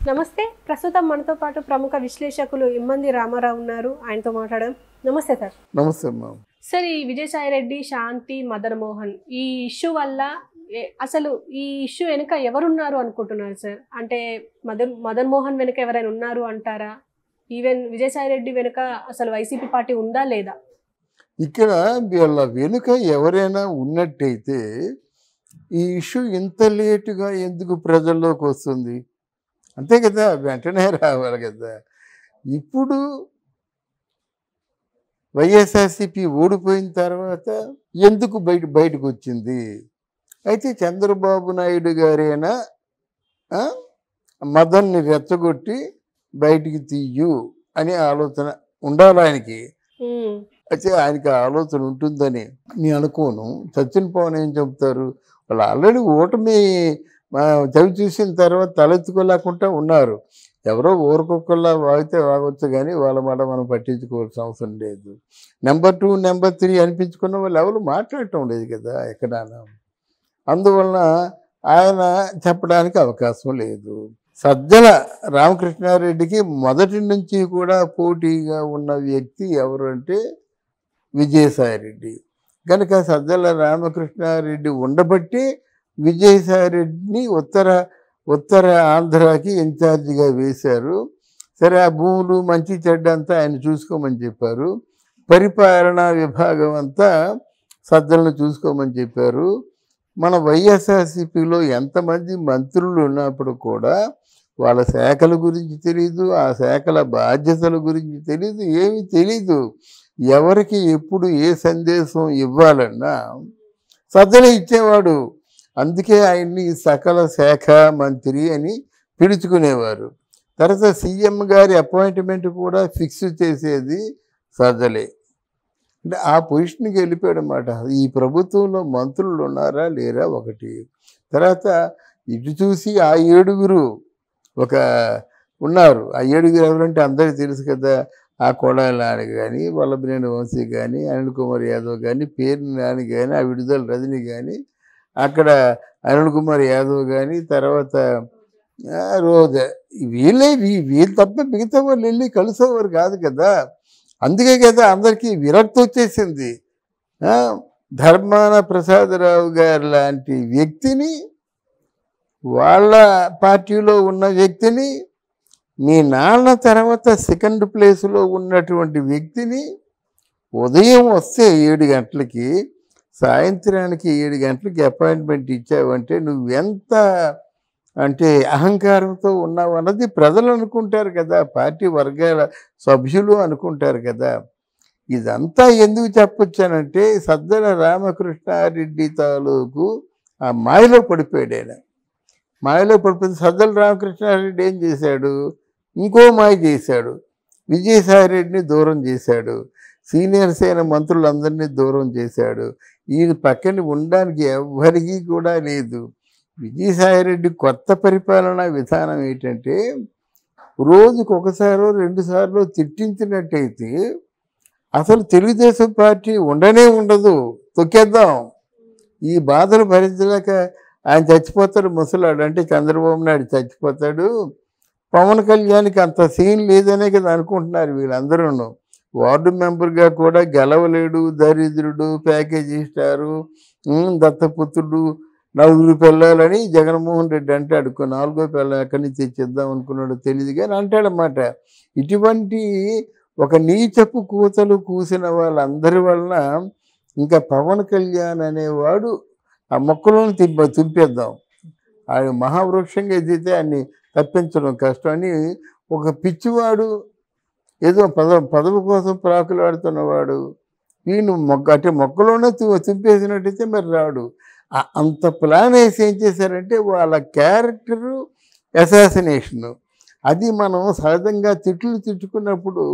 నమస్తే. ప్రస్తుతం మనతో పాటు ప్రముఖ విశ్లేషకులు ఇమ్మంది రామారావు ఉన్నారు. ఆయనతో మాట్లాడదాం. నమస్తే సార్. నమస్తే అమ్మా. సార్, ఈ విజయసాయిరెడ్డి, శాంతి, మదన్ మోహన్ ఈ ఇష్యూ వల్ల అసలు ఈ ఇష్యూ వెనుక ఎవరున్నారు అనుకుంటున్నారు సార్? అంటే మదన్ మోహన్ వెనుక ఎవరైనా ఉన్నారు అంటారా? ఈవెన్ విజయసాయిరెడ్డి వెనుక అసలు వైసీపీ పార్టీ ఉందా లేదా? ఇక్కడ వీళ్ళ వెనుక ఎవరైనా ఉన్నట్టయితే ఈ ఇష్యూ ఇంత లేటుగా ఎందుకు ప్రజల్లోకి వస్తుంది? అంతే కదా, వెంటనే రావాలి కదా. ఇప్పుడు వైఎస్ఆర్సీపీ ఓడిపోయిన తర్వాత ఎందుకు బయటకు వచ్చింది? అయితే చంద్రబాబు నాయుడు గారైనా మదన్ని రెచ్చగొట్టి బయటికి తీయు అనే ఆలోచన ఉండాలి ఆయనకి. అయితే ఆయనకి ఆలోచన ఉంటుందని నేను అనుకోను. సచిన్ పవన్ ఏం చెప్తారు? వాళ్ళు ఆల్రెడీ ఓటమి చవి చూసిన తర్వాత తలెత్తుకోలేకుండా ఉన్నారు. ఎవరో ఊరికొకళ్ళ వాగితే వాగొచ్చు, కానీ వాళ్ళ మాట మనం పట్టించుకోవాల్సిన అవసరం లేదు. నెంబర్ 2, నెంబర్ 3 అనిపించుకున్న వాళ్ళు ఎవరు మాట్లాడటం లేదు కదా ఎక్కడైనా. అందువలన ఆయన చెప్పడానికి అవకాశం లేదు. సజ్జల రామకృష్ణారెడ్డికి మొదటి నుంచి కూడా పోటీగా ఉన్న వ్యక్తి ఎవరు అంటే విజయసాయిరెడ్డి. కనుక సజ్జల రామకృష్ణారెడ్డి ఉండబట్టి విజయసాయిరెడ్డిని ఉత్తర ఆంధ్రాకి ఇన్ఛార్జిగా వేశారు. సరే, ఆ భూములు మంచి చెడ్డ అంతా ఆయన చూసుకోమని చెప్పారు. పరిపాలనా విభాగం అంతా సజ్జలను చూసుకోమని చెప్పారు. మన వైఎస్ఆర్సీపీలో ఎంతమంది మంత్రులు ఉన్నప్పుడు కూడా వాళ్ళ శాఖల గురించి తెలీదు, ఆ శాఖల బాధ్యతల గురించి తెలీదు, ఏమీ తెలీదు. ఎవరికి ఎప్పుడు ఏ సందేశం ఇవ్వాలన్నా సజ్జలే ఇచ్చేవాడు. అందుకే ఆయన్ని సకల శాఖ మంత్రి అని పిలుచుకునేవారు. తర్వాత సీఎం గారి అపాయింట్మెంట్ కూడా ఫిక్స్ చేసేది సజ్జలే. అంటే ఆ పొజిషన్కి వెళ్ళిపోయాడు అన్నమాట. ఈ ప్రభుత్వంలో మంత్రులు ఉన్నారా లేరా ఒకటి. తర్వాత ఇటు చూసి ఆ 7 ఉన్నారు. ఆ 7 ఎవరంటే అందరికీ తెలుసు కదా. ఆ కొడాలి నాని కానీ, వల్లభనేని వంశీ కానీ, అనిల్ కుమార్ యాదవ్ కానీ, పేర్ని నాని కానీ, ఆ విడుదల రజని కానీ, అక్కడ అనిల్ కుమార్ యాదవ్ కానీ, తర్వాత రోజా, వీళ్ళు తప్ప మిగతా వాళ్ళు వెళ్ళి కలిసేవారు కాదు కదా. అందుకే కదా అందరికీ విరక్తి వచ్చేసింది. ధర్మాన ప్రసాదరావు గారు లాంటి వ్యక్తిని, వాళ్ళ పార్టీలో ఉన్న వ్యక్తిని, మీ నాన్న తర్వాత సెకండ్ ప్లేస్లో ఉన్నటువంటి వ్యక్తిని ఉదయం వస్తే 7 గంటలకి, సాయంత్రానికి 7 గంటలకి అపాయింట్మెంట్ ఇచ్చావంటే నువ్వెంత అంటే అహంకారంతో ఉన్నావు అన్నది ప్రజలు అనుకుంటారు కదా, పార్టీ వర్గాల సభ్యులు అనుకుంటారు కదా. ఇదంతా ఎందుకు చెప్పొచ్చానంటే సజ్జల రామకృష్ణారెడ్డి తాలూకు ఆ మాయలో పడిపోయాడు ఆయన. మాయలో పడిపోతే సజ్జల రామకృష్ణారెడ్డి ఏం చేశాడు? ఇంకో మాయ చేశాడు. విజయసాయిరెడ్డిని దూరం చేశాడు. సీనియర్స్ అయిన మంత్రులందరినీ దూరం చేశాడు. ఈయన పక్కన ఉండడానికి ఎవ్వరికీ కూడా లేదు. విజయసాయిరెడ్డి కొత్త పరిపాలనా విధానం ఏంటంటే రోజుకు 1-2 సార్లు తిట్టించినట్టయితే అసలు తెలుగుదేశం పార్టీ ఉండనే ఉండదు, తొక్కేద్దాం. ఈ బాధలు భరించలేక ఆయన చచ్చిపోతాడు ముసలాడు. అంటే చంద్రబాబు నాయుడు చచ్చిపోతాడు. పవన్ కళ్యాణ్కి అంత సీన్ లేదనే కదా అనుకుంటున్నారు వీళ్ళందరూ. వార్డు మెంబర్గా కూడా గెలవలేడు, దరిద్రుడు, ప్యాకేజీ స్టారు, దత్తపుత్రుడు, 4 పిల్లలని జగన్మోహన్ రెడ్డి అంటాడు. 4వ పిల్ల ఎక్కడి నుంచి తెచ్చిద్దాం అనుకున్నాడు తెలియదు కానీ అంటాడన్నమాట. ఇటువంటి ఒక నీచపు కూతలు కూసిన వాళ్ళందరి వలన ఇంకా పవన్ కళ్యాణ్ అనేవాడు ఆ మొక్కలను తుంపేద్దాం, ఆయన మహావృక్షంగా ఎదిగితే అన్ని తప్పించడం కష్టం అని ఒక పిచ్చివాడు, ఏదో పదవి కోసం ప్రాకులాడుతున్నవాడు వీళ్ళు మొక్కలోనే తుంపేసినట్టయితే మరి రాడు. అంత ప్లాన్ వేసి ఏం చేశారంటే వాళ్ళ క్యారెక్టరు అసాసినేషను. అది మనం సహజంగా తిట్టుకున్నప్పుడు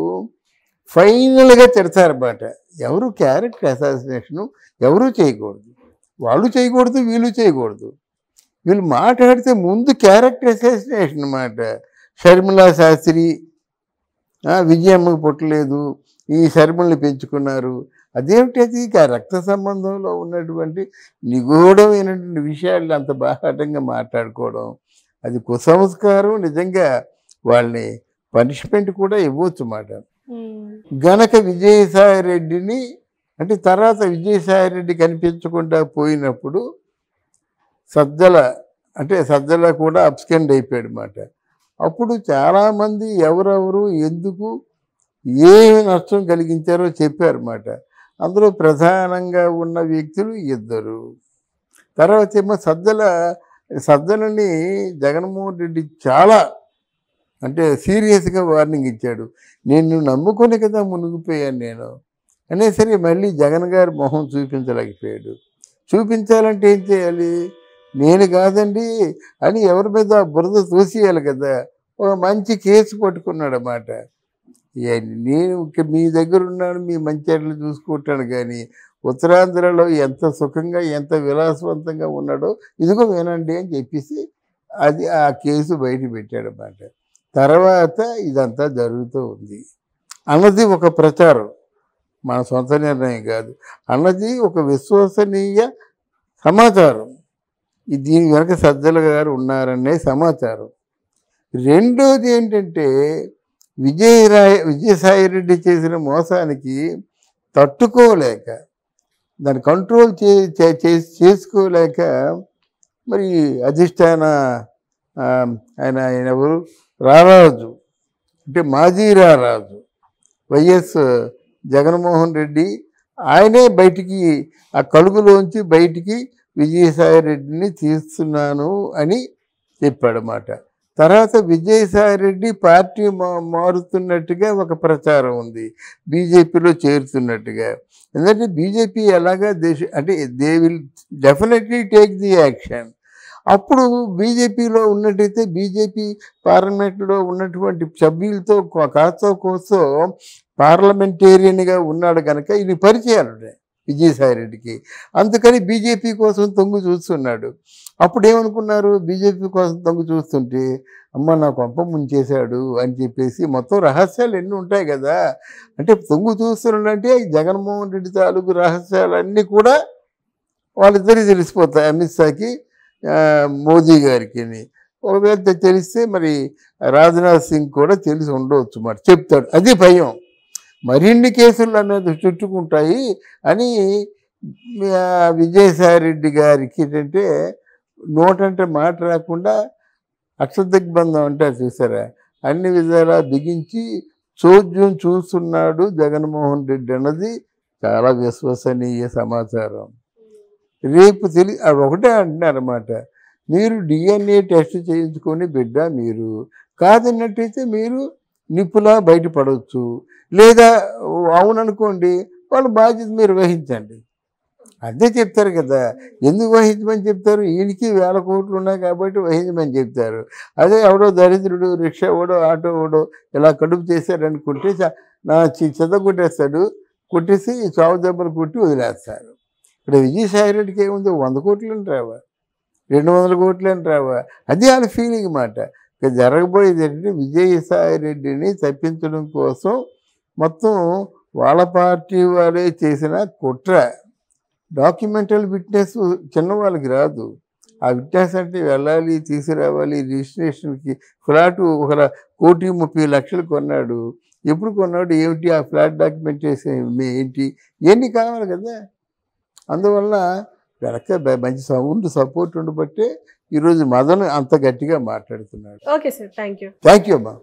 ఫైనల్గా తిడతారన్నమాట. ఎవరు క్యారెక్టర్ అసాసినేషను ఎవరూ చేయకూడదు. వాళ్ళు చేయకూడదు, వీళ్ళు చేయకూడదు. వీళ్ళు మాట్లాడితే ముందు క్యారెక్టర్ అసాసినేషన్ అన్నమాట. షర్మిలా శాస్త్రి విజయమ్మకు పుట్టలేదు, ఈ శర్మల్ని పెంచుకున్నారు. అదేమిటి? అది రక్త సంబంధంలో ఉన్నటువంటి నిగూఢమైనటువంటి విషయాలు అంత బాహాటంగా మాట్లాడుకోవడం, అది కుసంస్కారం, నిజంగా వాళ్ళని పనిష్మెంట్ కూడా ఇవ్వచ్చు మాట. గనక విజయసాయి రెడ్డిని అంటే తర్వాత విజయసాయి రెడ్డి కనిపించకుండా పోయినప్పుడు సజ్జల కూడా అబ్స్కెండ్ అయిపోయాడు మాట. అప్పుడు చాలామంది ఎవరెవరు ఎందుకు ఏమి నష్టం కలిగించారో చెప్పారన్నమాట. అందులో ప్రధానంగా ఉన్న వ్యక్తులు ఇద్దరు. తర్వాత ఏమో సజ్జలని జగన్మోహన్ రెడ్డి చాలా అంటే సీరియస్గా వార్నింగ్ ఇచ్చాడు. నేను నమ్ముకొని కదా మునిగిపోయాను నేను అనేసరి మళ్ళీ జగన్ గారి మొహం చూపించలేకపోయాడు. చూపించాలంటే ఏం చేయాలి? నేను కాదండి అని ఎవరి మీద బురద తోసేయాలి కదా. ఒక మంచి కేసు పట్టుకున్నాడు అన్నమాట. నేను మీ దగ్గర ఉన్నాను, మీ మంచిర్యాలు చూసుకుంటాను, కానీ ఉత్తరాంధ్రలో ఎంత సుఖంగా ఎంత విలాసవంతంగా ఉన్నాడో ఇదిగో వినండి అని చెప్పేసి ఆ కేసు బయట పెట్టాడన్నమాట. తర్వాత ఇదంతా జరుగుతూ ఉంది అన్నది ఒక ప్రచారం, మన సొంత నిర్ణయం కాదు, అన్నది ఒక విశ్వసనీయ సమాచారం. దీని వెనక సజ్జల గారు ఉన్నారనే సమాచారం. రెండోది ఏంటంటే విజయసాయి రెడ్డి చేసిన మోసానికి తట్టుకోలేక దాన్ని కంట్రోల్ చేసుకోలేక మరి అధిష్టాన ఆయన ఎవరు రారాజు అంటే మాజీ రారాజు వైఎస్ జగన్మోహన్ రెడ్డి ఆయనే బయటికి ఆ కలుగులోంచి బయటికి విజయసాయి రెడ్డిని తీస్తున్నాను అని చెప్పాడన్నమాట. తర్వాత విజయసాయి రెడ్డి పార్టీ మారుతున్నట్టుగా ఒక ప్రచారం ఉంది, బీజేపీలో చేరుతున్నట్టుగా. ఎందుకంటే బీజేపీ ఎలాగా అంటే they will definitely take the action. అప్పుడు బీజేపీలో ఉన్నట్టయితే బీజేపీ పార్లమెంట్లో ఉన్నటువంటి సభ్యులతో కాస్తో కోసో పార్లమెంటేరియన్గా ఉన్నాడు కనుక ఇది పరిచయాలు విజయసాయి రెడ్డికి. అందుకని బీజేపీ కోసం తొంగు చూస్తున్నాడు. అప్పుడు ఏమనుకున్నారు, బీజేపీ కోసం తొంగు చూస్తుంటే అమ్మ నా కొంప ముంచేశాడు అని చెప్పేసి మొత్తం రహస్యాలు ఎన్ని ఉంటాయి కదా. అంటే తొంగు చూస్తున్నాడంటే జగన్మోహన్ రెడ్డి తాలూకు రహస్యాలన్నీ కూడా వాళ్ళిద్దరికి తెలిసిపోతాయి, అమిత్ షాకి మోదీ గారికి. ఒకవేళ తెలిస్తే మరి రాజ్నాథ్ సింగ్ కూడా తెలిసి ఉండవచ్చు మరి చెప్తాడు. అది భయం, మరిన్ని కేసులు అనేది చుట్టుకుంటాయి అని విజయసాయి రెడ్డి గారికి ఏంటంటే నోటంటే మాట రాకుండా అక్షదిగ్బంధం అంటారు చూసారా, అన్ని విధాలా బిగించి చోద్యం చూస్తున్నాడు జగన్మోహన్ రెడ్డి అన్నది చాలా విశ్వసనీయ సమాచారం. రేపు ఒకటే అంటున్నారన్నమాట, మీరు డిఎన్ఏ టెస్ట్ చేయించుకొని బిడ్డ మీరు కాదన్నట్టయితే మీరు నిప్పులా బయటపడవచ్చు, లేదా అవుననుకోండి వాళ్ళ బాధ్యత మీరు వహించండి. అదే చెప్తారు కదా. ఎందుకు వహించమని చెప్తారు? ఈయనకి 1000 కోట్లు ఉన్నాయి కాబట్టి వహించమని చెప్తారు. అదే ఎవడో దరిద్రుడు రిక్షా ఓడో ఆటో ఓడో ఇలా కడుపు చేశారనుకుంటే నా చెత్త కొట్టేసి చావు దెబ్బలు కొట్టి వదిలేస్తారు. ఇప్పుడు విజయసాయి రెడ్డికి ఏముంది, 100 కోట్లని రావా, 200 కోట్లని రావా, అది వాళ్ళ ఫీలింగ్ మాట. ఇక జరగబోయేది ఏంటంటే విజయసాయి రెడ్డిని తప్పించడం కోసం మొత్తం వాళ్ళ పార్టీ వాళ్ళే చేసిన కుట్ర. డాక్యుమెంటల్ విట్నెస్ చిన్నవాళ్ళకి రాదు. ఆ విట్నెస్ అంటే వెళ్ళాలి, తీసుకురావాలి, రిజిస్ట్రేషన్కి. ఫ్లాటు 1,30,00,000 కొన్నాడు. ఎప్పుడు కొన్నాడు, ఏమిటి ఆ ఫ్లాట్ డాక్యుమెంటేషన్ ఏంటి, ఇవన్నీ కావాలి కదా. అందువల్ల వెనక మంచి సపోర్ట్ ఉండబట్టే ఈరోజు మదన్ అంత గట్టిగా మాట్లాడుతున్నాడు. ఓకే సార్, థ్యాంక్ యూ అమ్మా.